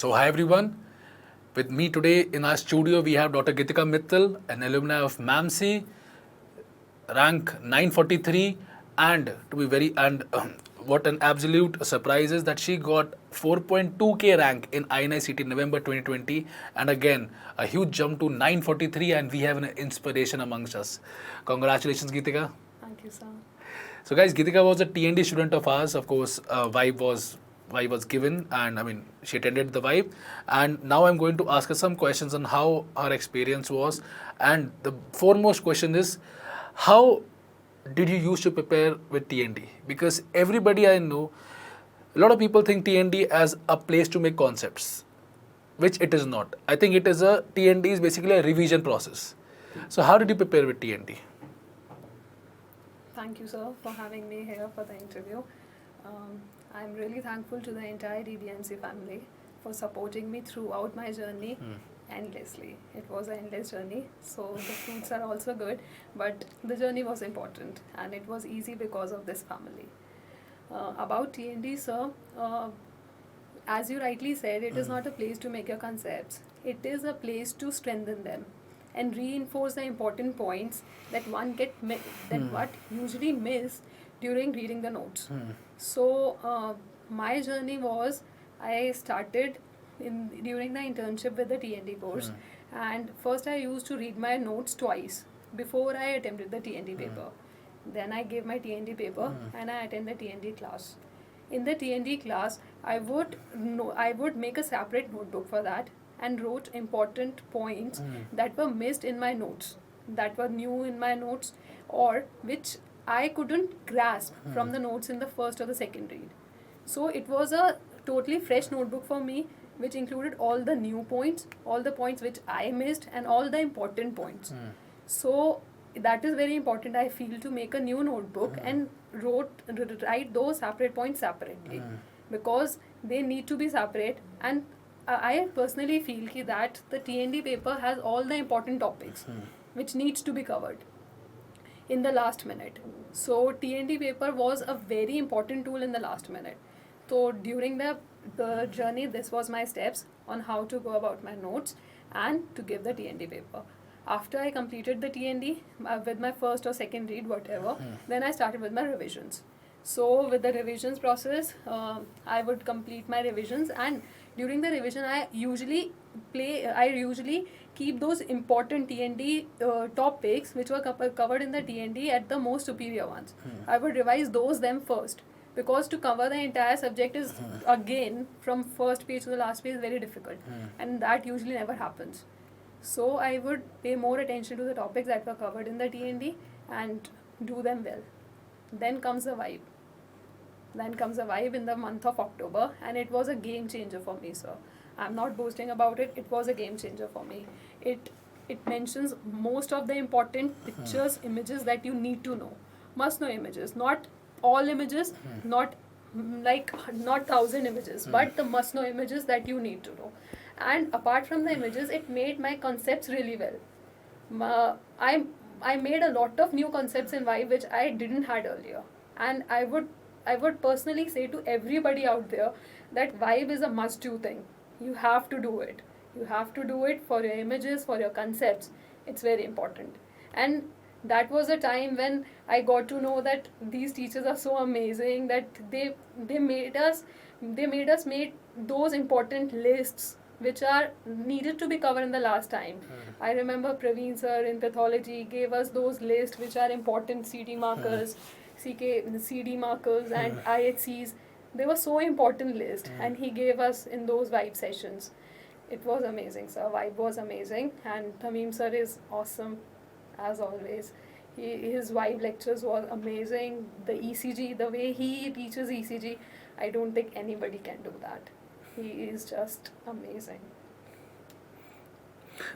So, hi everyone. With me today in our studio, we have Dr. Gitika Mittal, an alumni of MAMC, rank 943, and to be very and what an absolute surprise is that she got 4.2k rank in INICT November 2020, and again a huge jump to 943, and we have an inspiration amongst us. Congratulations, Gitika. Thank you, sir. So, guys, Gitika was a TND student of ours. Of course, Vibe was given, and I mean she attended the Vibe. And now I'm going to ask her some questions on how her experience was. And the foremost question is, how did you used to prepare with TND? Because everybody I know, a lot of people think TND as a place to make concepts, which it is not. I think it is a TND is basically a revision process. So, how did you prepare with TND? Thank you, sir, for having me here for the interview. I'm really thankful to the entire DDMC family for supporting me throughout my journey endlessly. It was an endless journey, so the fruits are also good, but the journey was important and it was easy because of this family. About TND, sir, as you rightly said, it is not a place to make your concepts. It is a place to strengthen them and reinforce the important points that what usually miss during reading the notes. So my journey was I started during the internship with the TND course, and first I used to read my notes twice before I attempted the TND paper. Then I gave my TND paper and I attended the TND class. In the TND class, I would make a separate notebook for that and wrote important points that were missed in my notes, that were new in my notes, or which I couldn't grasp from the notes in the first or the second read. So it was a totally fresh notebook for me, which included all the new points, all the points which I missed, and all the important points. So that is very important, I feel, to make a new notebook and write those separate points separately, because they need to be separate. And I personally feel that the TND paper has all the important topics which needs to be covered in the last minute. So TND paper was a very important tool in the last minute. So during the journey, this was my steps on how to go about my notes and to give the TND paper. After I completed the TND with my first or second read, whatever, then I started with my revisions. So with the revisions process, I would complete my revisions, and during the revision, I usually keep those important TND topics which were covered in the TND at the most superior ones. I would revise them first, because to cover the entire subject is again from first page to the last page very difficult, and that usually never happens. So I would pay more attention to the topics that were covered in the TND and do them well. Then comes the Vibe. Then comes the Vibe in the month of October, and it was a game changer for me, sir. I'm not boasting about it. It was a game changer for me. It mentions most of the important pictures, images that you need to know. Must know images, not all images, not not 1,000 images, but the must know images that you need to know. And apart from the images, it made my concepts really well. I made a lot of new concepts in Vibe which I didn't had earlier, and I would personally say to everybody out there that Vibe is a must do thing. You have to do it. You have to do it for your images, for your concepts. It's very important. And that was a time when I got to know that these teachers are so amazing that they made us make those important lists which are needed to be covered in the last time. I remember Praveen sir in pathology gave us those lists which are important CD markers, CD markers, and IHCs. They were so important list, and he gave us in those Vibe sessions. It was amazing, sir. Vibe was amazing, and Tamim sir is awesome as always. His Vibe lectures was amazing. The ECG, the way he teaches ECG, I don't think anybody can do that. He is just amazing.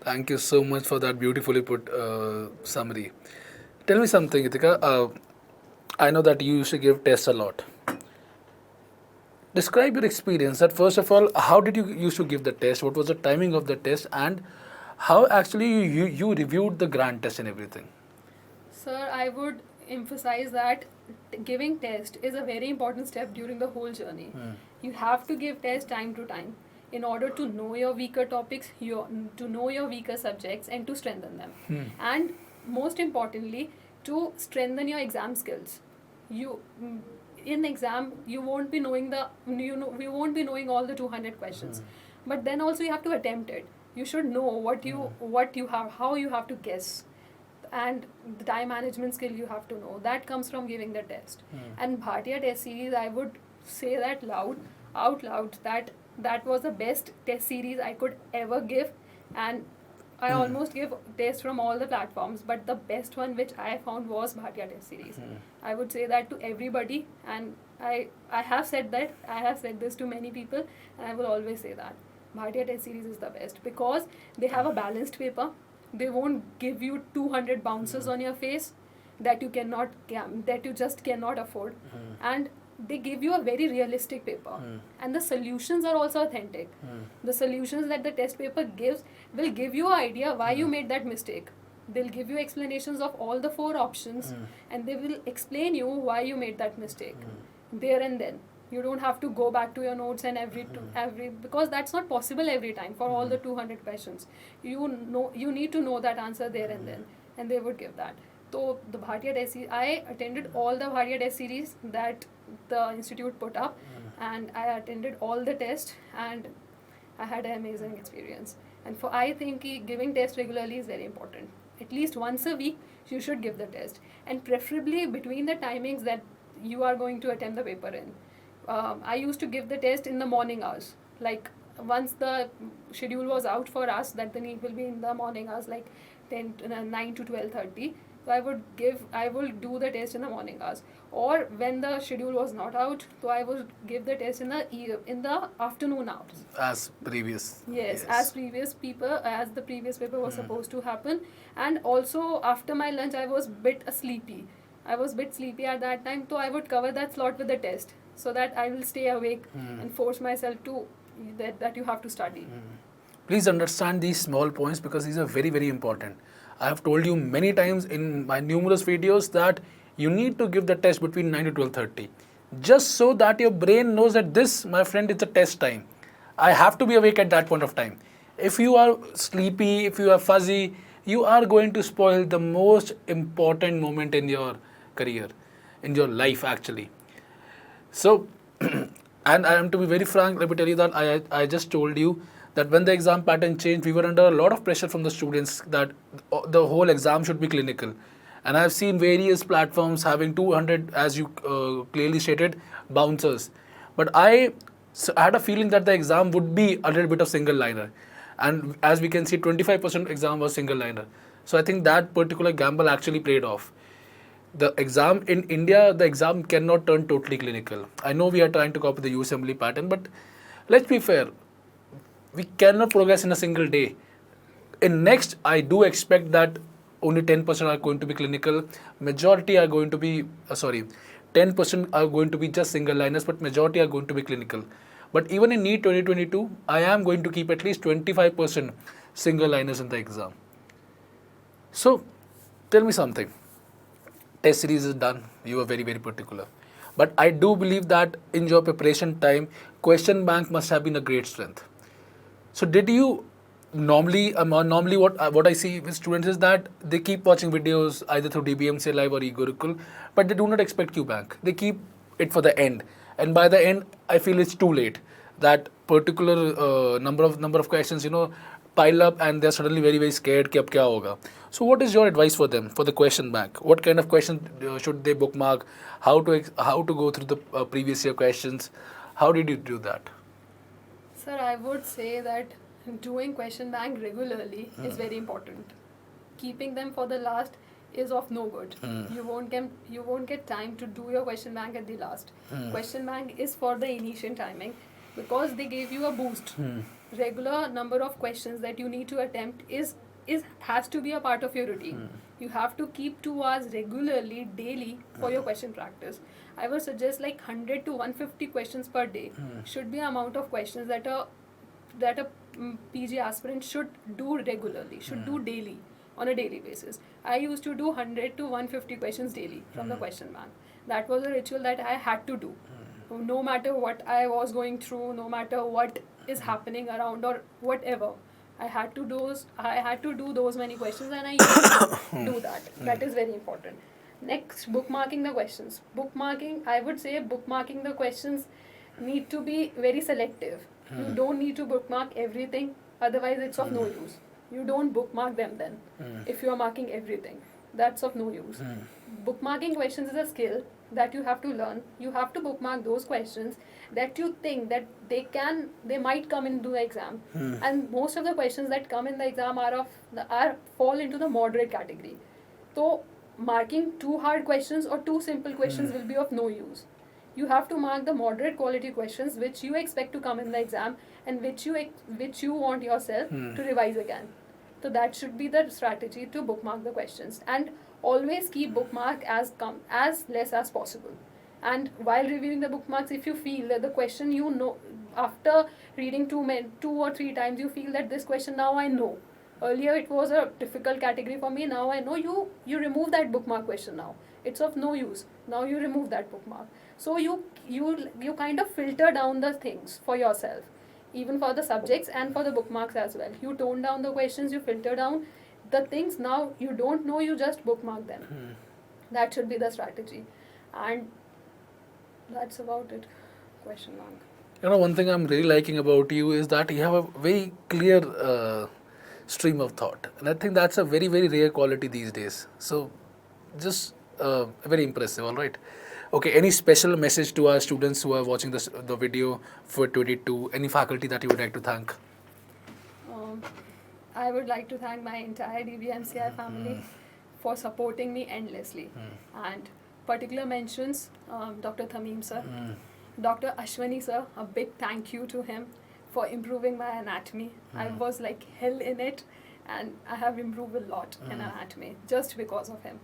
Thank you so much for that beautifully put summary. Tell me something, Itika. I know that you used to give tests a lot. Describe your experience. That first of all, how did you used to give the test? What was the timing of the test, and how actually you reviewed the grant test and everything? Sir, I would emphasize that giving test is a very important step during the whole journey. You have to give test time to time. in order to know your weaker topics, to know your weaker subjects, and to strengthen them. And most importantly, to strengthen your exam skills. You in exam you won't be knowing you won't be knowing all the 200 questions, but then also you have to attempt it. You should know what you have, how you have to guess, and the time management skill you have to know. That comes from giving the test. And Bhartiya Test Series, I would say that out loud, that was the best test series I could ever give. And I almost give tests from all the platforms, but the best one which I found was Bhartiya Test Series. I would say that to everybody, and I have said that, I have said this to many people, and I will always say that Bhartiya Test Series is the best, because they have a balanced paper. They won't give you 200 bounces on your face that you just cannot afford, and they give you a very realistic paper, and the solutions are also authentic. The solutions that the test paper gives will give you an idea why you made that mistake. They'll give you explanations of all the 4 options, and they will explain you why you made that mistake there and then. You don't have to go back to your notes and every because that's not possible every time for all the 200 questions. You need to know that answer there and then, and they would give that. So the Bhartiya Test Series, I attended all the Bhartiya Test Series that the institute put up, and I attended all the tests, and I had an amazing experience. And I think giving tests regularly is very important. At least once a week, you should give the test, and preferably between the timings that you are going to attempt the paper in. I used to give the test in the morning hours. Like once the schedule was out for us that the NEET will be in the morning hours, like 9 to 12:30. So I will do the test in the morning hours. Or when the schedule was not out, so I will give the test in the afternoon hours. As previous. Yes, as the previous paper was supposed to happen. And also after my lunch, I was bit sleepy. At that time, so I would cover that slot with the test, so that I will stay awake and force myself to that you have to study. Please understand these small points, because these are very, very important. I have told you many times in my numerous videos that you need to give the test between 9 to 12:30, just so that your brain knows that this, my friend, is a test time. I have to be awake at that point of time. If you are sleepy, if you are fuzzy, you are going to spoil the most important moment in your career, in your life actually. So, and I am to be very frank, let me tell you that I just told you that when the exam pattern changed, we were under a lot of pressure from the students that the whole exam should be clinical. And I've seen various platforms having 200, as you clearly stated, bouncers. But I had a feeling that the exam would be a little bit of single liner. And as we can see, 25% exam was single liner. So I think that particular gamble actually played off. The exam in India, the exam cannot turn totally clinical. I know we are trying to copy the USMLE pattern, but let's be fair. We cannot progress in a single day. In next, I do expect that only 10% are going to be clinical. Majority are going to be, 10% are going to be just single liners, but majority are going to be clinical. But even in NEET 2022, I am going to keep at least 25% single liners in the exam. So, tell me something. Test series is done. You are very, very particular. But I do believe that in your preparation time, question bank must have been a great strength. So did you normally what I see with students is that they keep watching videos either through DBMC Live or eGurukul, but they do not expect Q Bank. They keep it for the end, and by the end, I feel it's too late. That particular number of questions, pile up, and they're suddenly very, very scared. Ki ab kya hoga? So what is your advice for them for the question bank? What kind of questions should they bookmark? How to go through the previous year questions? How did you do that? Sir, I would say that doing question bank regularly is very important. Keeping them for the last is of no good. You won't get time to do your question bank at the last. Question bank is for the initial timing, because they gave you a boost. Regular number of questions that you need to attempt has to be a part of your routine. You have to keep 2 hours regularly, daily, for your question practice. I would suggest like 100 to 150 questions per day should be the amount of questions that a PG aspirant should do regularly, should do daily, on a daily basis. I used to do 100 to 150 questions daily from the question bank. That was a ritual that I had to do. No matter what I was going through, no matter what is happening around or whatever. I had to do those many questions, and I used to do that. That is very important. Next, bookmarking the questions. Bookmarking, I would say bookmarking the questions need to be very selective. You don't need to bookmark everything, otherwise it's of no use. You don't bookmark them then. If you are marking everything, that's of no use. Bookmarking questions is a skill that you have to learn. You have to bookmark those questions that you think that they might come into the exam. And most of the questions that come in the exam are fall into the moderate category. So marking too hard questions or too simple questions will be of no use. You have to mark the moderate quality questions which you expect to come in the exam and which you want yourself to revise again. So that should be the strategy to bookmark the questions, and always keep bookmark as less as possible. And while reviewing the bookmarks, if you feel that the question after reading two or three times, you feel that this question now I know. Earlier it was a difficult category for me. Now I know. You remove that bookmark question now. It's of no use. Now you remove that bookmark. So you kind of filter down the things for yourself, even for the subjects and for the bookmarks as well. You tone down the questions. You filter down the things now you don't know. You just bookmark them. That should be the strategy, and that's about it. Question long. You know, one thing I'm really liking about you is that you have a very clear stream of thought, and I think that's a very, very rare quality these days. So, just very impressive. All right. Okay. Any special message to our students who are watching the video for 22? Any faculty that you would like to thank? I would like to thank my entire DBMCI family for supporting me endlessly, and particular mentions Dr. Thameem sir, Dr. Ashwani sir. A big thank you to him for improving my anatomy. I was like hell in it, and I have improved a lot in anatomy just because of him.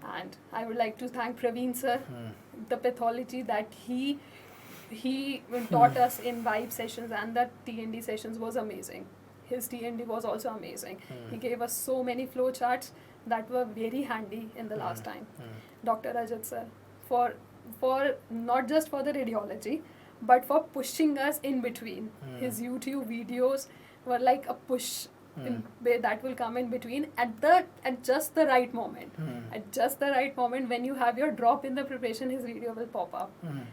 And I would like to thank Praveen sir. The pathology that he taught us in vibe sessions and the TND sessions was amazing. His TND was also amazing. He gave us so many flow charts that were very handy in the last time. Dr. Rajat sir, for not just for the radiology, but for pushing us in between. His YouTube videos were like a push that will come in between at just the right moment. At just the right moment, when you have your drop in the preparation, his video will pop up.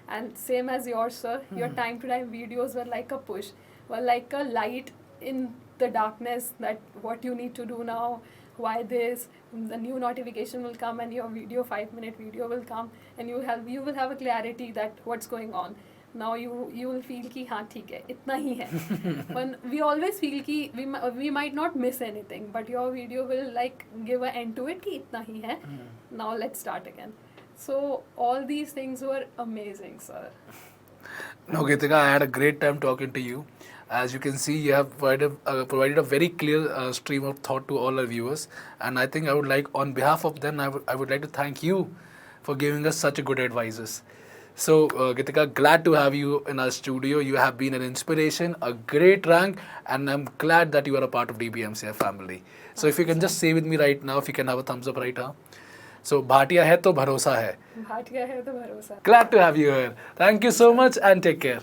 And same as yours, sir. Your time to time videos were like a push, were like a light in the darkness, that what you need to do now, why this, the new notification will come and your video, 5-minute video will come, and you will have a clarity that what's going on. Now you will feel कि हाँ ठीक है, इतना ही है. When we always feel कि we might not miss anything, but your video will like give an end to it कि इतना ही है. Now let's start again. So all these things were amazing, sir. No, Geetika, I had a great time talking to you. As you can see, you have provided a very clear stream of thought to all our viewers, and I think I would like, on behalf of them, I would like to thank you for giving us such a good advices. So, Geetika, glad to have you in our studio. You have been an inspiration, a great rank, and I'm glad that you are a part of DBMCI family. So, if you can just say with me right now, if you can have a thumbs up right now. So, Bhatia hai to bharosa hai. Bhatia hai to bharosa. Glad to have you here. Thank you so much and take care.